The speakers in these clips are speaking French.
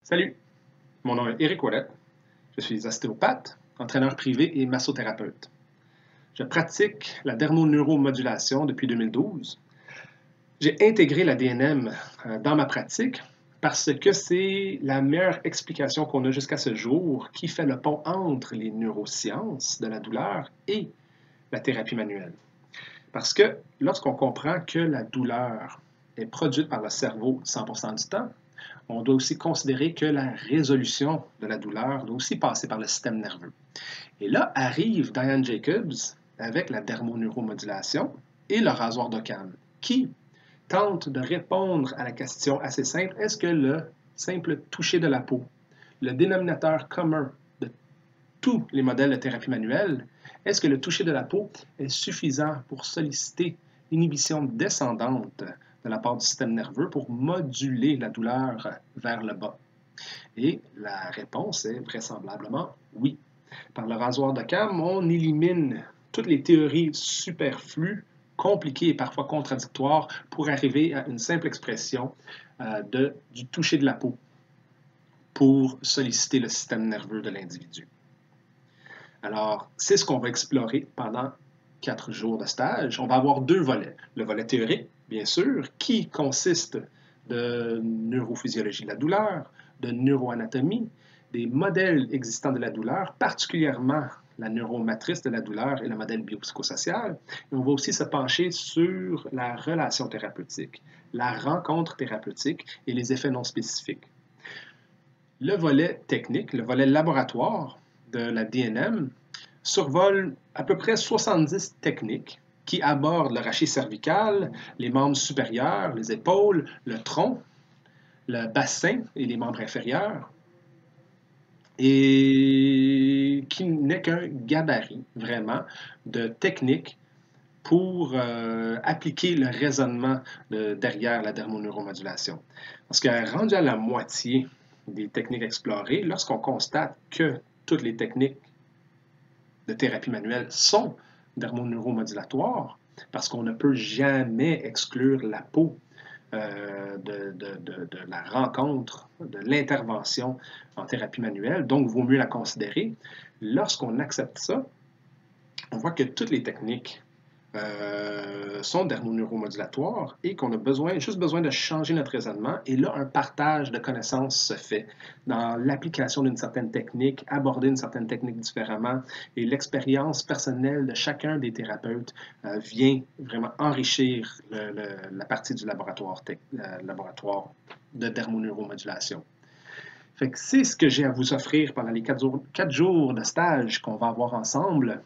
Salut, mon nom est Éric Ouellet. Je suis ostéopathe, entraîneur privé et massothérapeute. Je pratique la dermoneuromodulation depuis 2012. J'ai intégré la DNM dans ma pratique parce que c'est la meilleure explication qu'on a jusqu'à ce jour qui fait le pont entre les neurosciences de la douleur et la thérapie manuelle. Parce que lorsqu'on comprend que la douleur est produite par le cerveau 100% du temps, on doit aussi considérer que la résolution de la douleur doit aussi passer par le système nerveux. Et là arrive Diane Jacobs avec la dermoneuromodulation et le rasoir d'Occam, qui tente de répondre à la question assez simple, est-ce que le simple toucher de la peau, le dénominateur commun de tous les modèles de thérapie manuelle, est-ce que le toucher de la peau est suffisant pour solliciter l'inhibition descendante de la part du système nerveux pour moduler la douleur vers le bas? Et la réponse est vraisemblablement oui. Par le rasoir d'Occam, on élimine toutes les théories superflues, compliquées et parfois contradictoires pour arriver à une simple expression du toucher de la peau pour solliciter le système nerveux de l'individu. Alors, c'est ce qu'on va explorer pendant 4 jours de stage. On va avoir 2 volets. Le volet théorique, bien sûr, qui consiste de neurophysiologie de la douleur, de neuroanatomie, des modèles existants de la douleur, particulièrement la neuromatrice de la douleur et le modèle biopsychosocial. Et on va aussi se pencher sur la relation thérapeutique, la rencontre thérapeutique et les effets non spécifiques. Le volet technique, le volet laboratoire de la DNM survole à peu près 70 techniques qui abordent le rachis cervical, les membres supérieurs, les épaules, le tronc, le bassin et les membres inférieurs, et qui n'est qu'un gabarit, vraiment, de techniques pour appliquer le raisonnement derrière la dermoneuromodulation. Parce que rendu à la moitié des techniques explorées, lorsqu'on constate que toutes les techniques de thérapie manuelle sont dermoneuromodulatoires, parce qu'on ne peut jamais exclure la peau de la rencontre, de l'intervention en thérapie manuelle, donc il vaut mieux la considérer. Lorsqu'on accepte ça, on voit que toutes les techniques sont dermoneuromodulatoires et qu'on a juste besoin de changer notre raisonnement. Et là, un partage de connaissances se fait dans l'application d'une certaine technique, aborder une certaine technique différemment. Et l'expérience personnelle de chacun des thérapeutes vient vraiment enrichir la partie du laboratoire de dermoneuromodulation. Fait que c'est ce que j'ai à vous offrir pendant les 4 jours de stage qu'on va avoir ensemble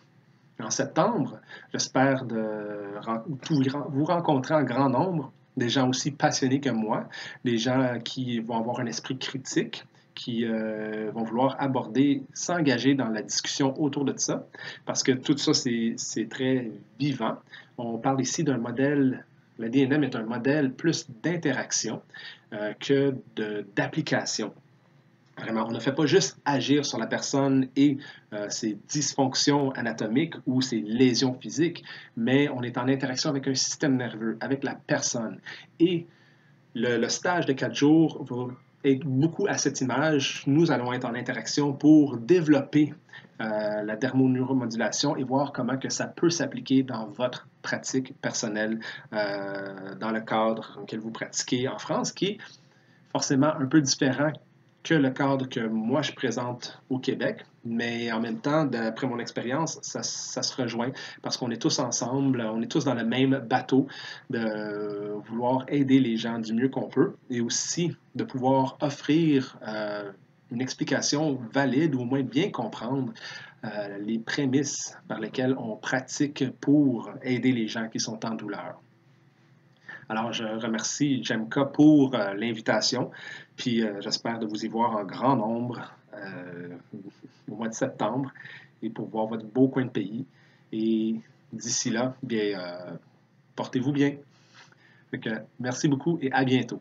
en septembre. J'espère vous rencontrer en grand nombre, des gens aussi passionnés que moi, des gens qui vont avoir un esprit critique, qui vont vouloir s'engager dans la discussion autour de ça, parce que tout ça, c'est très vivant. On parle ici d'un modèle, la DNM est un modèle plus d'interaction que d'application. Vraiment, on ne fait pas juste agir sur la personne et ses dysfonctions anatomiques ou ses lésions physiques, mais on est en interaction avec un système nerveux, avec la personne. Et le stage de 4 jours va être beaucoup à cette image. Nous allons être en interaction pour développer la dermoneuromodulation et voir comment que ça peut s'appliquer dans votre pratique personnelle, dans le cadre auquel vous pratiquez en France, qui est forcément un peu différent que le cadre que moi je présente au Québec, mais en même temps, d'après mon expérience, ça se rejoint parce qu'on est tous ensemble, on est tous dans le même bateau de vouloir aider les gens du mieux qu'on peut et aussi de pouvoir offrir une explication valide ou au moins bien comprendre les prémices par lesquelles on pratique pour aider les gens qui sont en douleur. Alors, je remercie Jemka pour l'invitation, puis j'espère de vous y voir en grand nombre au mois de septembre et pour voir votre beau coin de pays. Et d'ici là, bien, portez-vous bien. Donc, merci beaucoup et à bientôt.